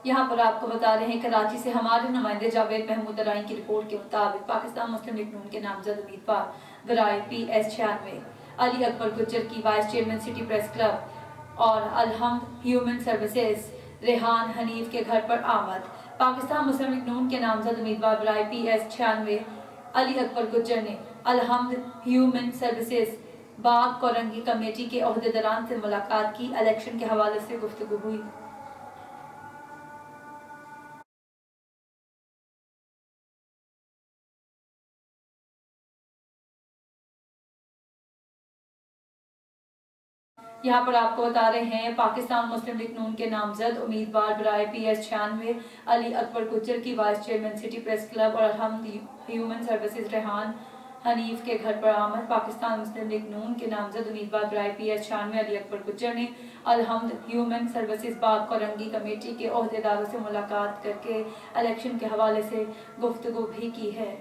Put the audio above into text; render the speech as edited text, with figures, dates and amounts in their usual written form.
یہاں پر آپ کو بتا رہے ہیں کراچی سے ہمارے نمائندے جاوید محمود ارائیں کی رپورٹ کے مطابق پاکستان مسلم لیگ نون کے نامزد امیدوار برائے PS96 علی اکبر گجر کی vice chairman city press club اور الحمد ہیومن سروسز ریحان حنیف کے گھر پر آمد۔ پاکستان مسلم لیگ نون کے نامزد امیدوار برائے PS96 علی اکبر گجر نے الحمد ہیومن سروسز باغ کورنگی کمیٹی کے عہدیداران سے ملاقات کی۔ الیکشن کے حوالے سے گفتگو ہوئی۔ یہاں پر آپ کو بتا رہے ہیں پاکستان مسلم لیگ نون کے نامزد امیدوار برائے PS96 علی اکبر گجر کی vice chairman city press club اور الحمد ہیومن سروسز ریحان حنیف کے گھر پر آمد۔ پاکستان مسلم لیگ نون کے نامزد امیدوار برائے PS96 علی اکبر گجر نے الحمد ہیومن سروسز باغ کورنگی کمیٹی کے عہدیداروں سے ملاقات کر کے الیکشن کے حوالے سے گفتگو بھی کی ہے۔